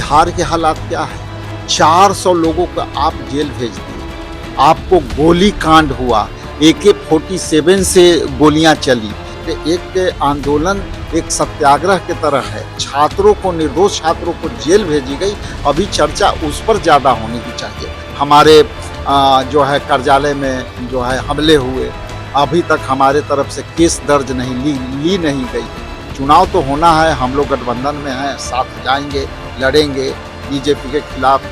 बिहार के हालात क्या है? 400 लोगों को आप जेल भेज दिए, आपको गोली कांड हुआ, AK-47 से गोलियां चली। एक आंदोलन एक सत्याग्रह की तरह है, छात्रों को, निर्दोष छात्रों को जेल भेजी गई। अभी चर्चा उस पर ज़्यादा होनी भी चाहिए। हमारे जो है कार्यालय में जो है हमले हुए, अभी तक हमारे तरफ से केस दर्ज नहीं ली नहीं गई। चुनाव तो होना है, हम लोग गठबंधन में हैं, साथ जाएंगे, लड़ेंगे, बीजेपी के खिलाफ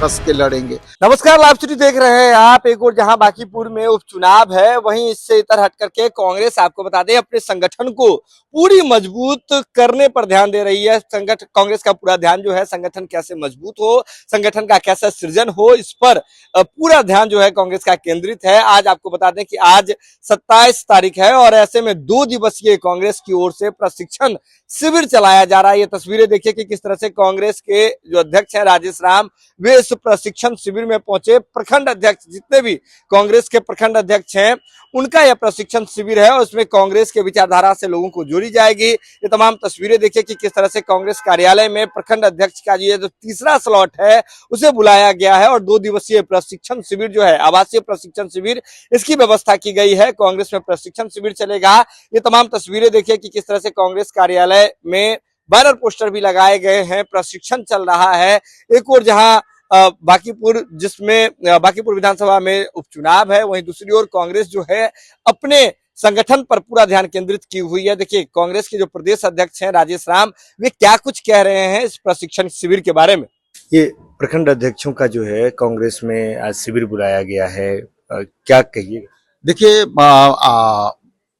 कस के लड़ेंगे। नमस्कार, लाइव स्टूडियो देख रहे हैं आप। एक और जहां बांकीपुर में उपचुनाव है, वहीं इससे इतर हट करके कांग्रेस, आपको बता दें, अपने संगठन को पूरी मजबूत करने पर ध्यान दे रही है। कांग्रेस का पूरा ध्यान जो है संगठन कैसे मजबूत हो, संगठन का कैसा सृजन हो, इस पर पूरा ध्यान जो है कांग्रेस का केंद्रित है। आज आपको बता दें कि आज 27 तारीख है और ऐसे में 2 दिवसीय कांग्रेस की ओर से प्रशिक्षण शिविर चलाया जा रहा है। ये तस्वीरें देखिए कि किस तरह से कांग्रेस के जो अध्यक्ष हैं राजेश राम, वे इस प्रशिक्षण शिविर में पहुंचे। प्रखंड अध्यक्ष, जितने भी कांग्रेस के प्रखंड अध्यक्ष हैं, उनका यह प्रशिक्षण शिविर है और उसमें कांग्रेस के विचारधारा से लोगों को जोड़ी जाएगी। ये तमाम तस्वीरें देखिए कि किस तरह से कांग्रेस कार्यालय में प्रखंड अध्यक्ष का ये जो तीसरा स्लॉट है उसे बुलाया गया है और 2 दिवसीय प्रशिक्षण शिविर जो है, आवासीय प्रशिक्षण शिविर, इसकी व्यवस्था की गई है। कांग्रेस में प्रशिक्षण शिविर चलेगा। ये तमाम तस्वीरें देखिए कि किस तरह से कांग्रेस कार्यालय में बैनर पोस्टर भी लगाए गए हैं, प्रशिक्षण चल रहा है। एक और जहां बांकीपुर, जिसमें बांकीपुर विधानसभा में उपचुनाव है, वहीं दूसरी ओर कांग्रेस जो है अपने संगठन पर पूरा ध्यान केंद्रित की हुई है। देखिए कांग्रेस के जो प्रदेश अध्यक्ष हैं राजेश राम, वे क्या कुछ कह रहे हैं इस प्रशिक्षण शिविर के बारे में। ये प्रखंड अध्यक्षों का जो है कांग्रेस में आज शिविर बुलाया गया है, क्या कहिए? देखिए,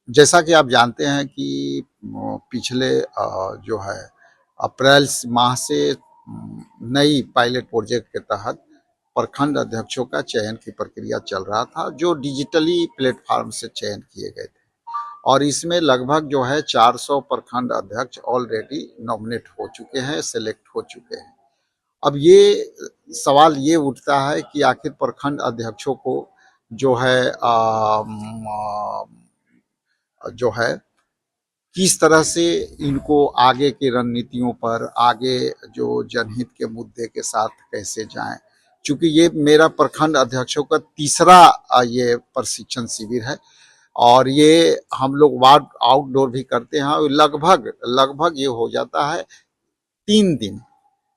जैसा कि आप जानते हैं कि पिछले जो है अप्रैल माह से नई पायलट प्रोजेक्ट के तहत प्रखंड अध्यक्षों का चयन की प्रक्रिया चल रहा था, जो डिजिटली प्लेटफॉर्म से चयन किए गए थे और इसमें लगभग जो है 400 प्रखंड अध्यक्ष ऑलरेडी नॉमिनेट हो चुके हैं, सेलेक्ट हो चुके हैं। अब ये सवाल ये उठता है कि आखिर प्रखंड अध्यक्षों को जो है जो है किस तरह से इनको आगे की रणनीतियों पर, आगे जो जनहित के मुद्दे के साथ कैसे जाएं। चूंकि ये मेरा प्रखंड अध्यक्षों का तीसरा ये प्रशिक्षण शिविर है और ये हम लोग वार्ड आउटडोर भी करते हैं। लगभग ये हो जाता है 3 दिन,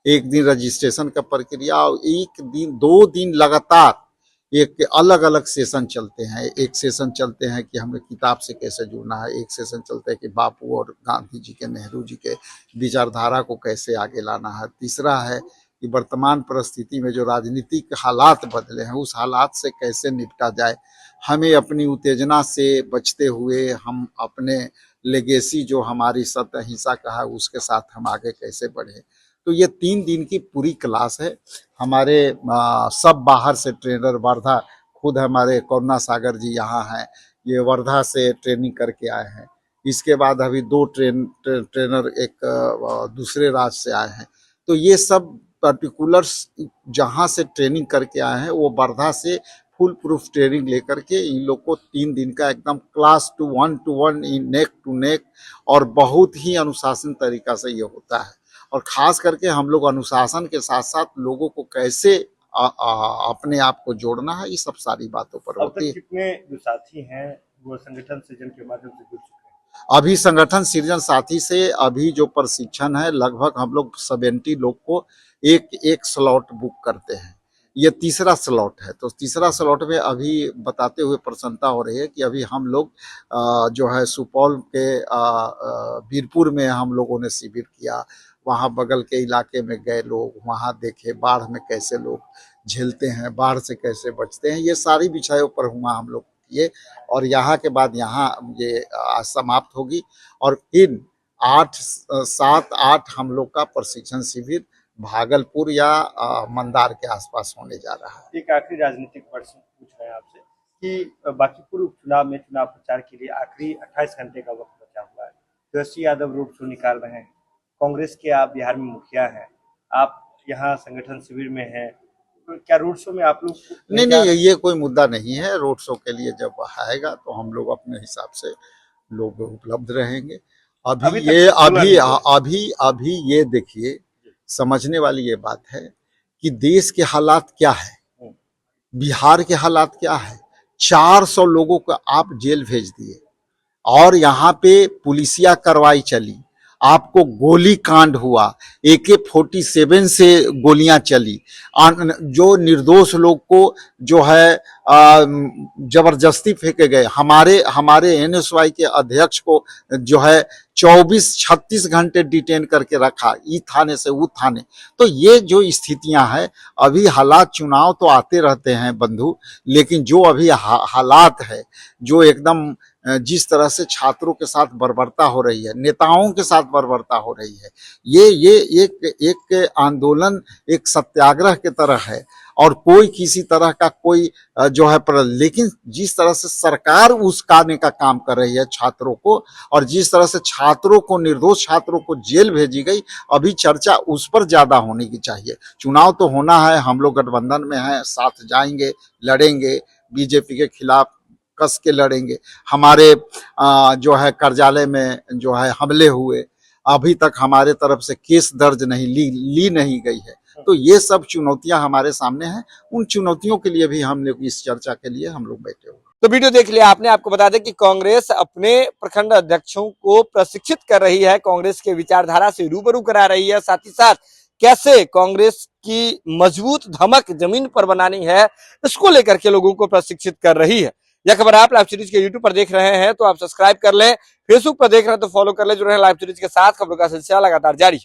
एक दिन रजिस्ट्रेशन का प्रक्रिया और एक दिन 2 दिन लगातार एक अलग अलग सेशन चलते हैं। एक सेशन चलते हैं कि हमें किताब से कैसे जुड़ना है, एक सेशन चलता है कि बापू और गांधी जी के, नेहरू जी के विचारधारा को कैसे आगे लाना है, तीसरा है कि वर्तमान परिस्थिति में जो राजनीतिक हालात बदले हैं उस हालात से कैसे निपटा जाए, हमें अपनी उत्तेजना से बचते हुए हम अपने लेगेसी जो हमारी सत्य अहिंसा का है उसके साथ हम आगे कैसे बढ़े। तो ये 3 दिन की पूरी क्लास है। हमारे सब बाहर से ट्रेनर, वर्धा, खुद हमारे करुणा सागर जी यहाँ हैं, ये वर्धा से ट्रेनिंग करके आए हैं। इसके बाद अभी 2 ट्रेनर एक दूसरे राज्य से आए हैं। तो ये सब पर्टिकुलर्स जहाँ से ट्रेनिंग करके आए हैं वो वर्धा से फुल प्रूफ ट्रेनिंग लेकर के इन लोग को 3 दिन का एकदम class to one in neck to neck और बहुत ही अनुशासन तरीका से ये होता है। और खास करके हम लोग अनुशासन के साथ साथ लोगों को कैसे अपने आप को जोड़ना है, ये सब सारी बातों पर होती है। कितने जो साथी हैं वो संगठन सृजन के माध्यम से जुड़ चुके हैं? अभी संगठन सृजन साथी से अभी जो प्रशिक्षण है, लगभग हम लोग 70 लोग को एक स्लॉट बुक करते हैं। ये तीसरा स्लॉट है, तो तीसरा स्लॉट में अभी बताते हुए प्रसन्नता हो रही है कि अभी हम लोग जो है सुपौल के वीरपुर में हम लोगों ने शिविर किया। वहाँ बगल के इलाके में गए लोग, वहाँ देखे बाढ़ में कैसे लोग झेलते हैं, बाढ़ से कैसे बचते हैं, ये सारी विषयों पर हुआ हम लोग किए। और यहाँ के बाद यहाँ ये समाप्त होगी और फिर 7-8 हम लोग का प्रशिक्षण शिविर भागलपुर या मंदार के आसपास होने जा रहा है। एक आखिरी राजनीतिक प्रश्न पूछ रहे हैं आपसे कि बांकीपुर उपचुनाव में चुनाव प्रचार के लिए आखिरी 28 घंटे का वक्त बचा हुआ है। तेजस्वी यादव रोड शो निकाल रहे हैं, कांग्रेस के आप बिहार में मुखिया हैं, आप यहाँ संगठन शिविर में हैं, तो क्या रोड शो में आप लोग? नहीं, ये कोई मुद्दा नहीं है। रोड शो के लिए जब आएगा तो हम लोग अपने हिसाब से लोग उपलब्ध रहेंगे। अभी ये देखिए, समझने वाली ये बात है कि देश के हालात क्या है, बिहार के हालात क्या है। 400 लोगों को आप जेल भेज दिए और यहाँ पे पुलिसिया कार्रवाई चली, आपको गोली कांड हुआ, AK-47 से गोलियां चली, जो निर्दोष लोग को जो है जबरदस्ती फेंके गए। हमारे NSY के अध्यक्ष को जो है 24-36 घंटे डिटेन करके रखा, ई थाने से वो थाने। तो ये जो स्थितियां हैं, अभी हालात, चुनाव तो आते रहते हैं बंधु, लेकिन जो अभी हालात है, जो एकदम जिस तरह से छात्रों के साथ बर्बरता हो रही है, नेताओं के साथ बर्बरता हो रही है, ये एक आंदोलन, एक सत्याग्रह के तरह है और कोई किसी तरह का कोई जो है लेकिन जिस तरह से सरकार उस्काने का काम कर रही है छात्रों को, और जिस तरह से छात्रों को, निर्दोष छात्रों को जेल भेजी गई, अभी चर्चा उस पर ज्यादा होने की चाहिए। चुनाव तो होना है, हम लोग गठबंधन में हैं, साथ जाएंगे, लड़ेंगे, बीजेपी के खिलाफ कस के लड़ेंगे। हमारे जो है कार्यालय में जो है हमले हुए, अभी तक हमारे तरफ से केस दर्ज नहीं ली नहीं गई है। तो ये सब चुनौतियां हमारे सामने हैं, उन चुनौतियों के लिए भी हम लोग इस चर्चा के लिए हम लोग बैठे हुए। तो वीडियो देख लिया आपने। आपको बता दें कि कांग्रेस अपने प्रखंड अध्यक्षों को प्रशिक्षित कर रही है, कांग्रेस के विचारधारा से रूबरू करा रही है, साथ ही साथ कैसे कांग्रेस की मजबूत धमक जमीन पर बनानी है, इसको लेकर के लोगों को प्रशिक्षित कर रही है। यह खबर आप लाइव सीरीज के यूट्यूब पर देख रहे हैं तो आप सब्सक्राइब कर लें, फेसबुक पर देख रहे हैं तो फॉलो कर लें। जुड़े हैं लाइव सीरीज के साथ, खबरों का सिलसिला लगातार जारी।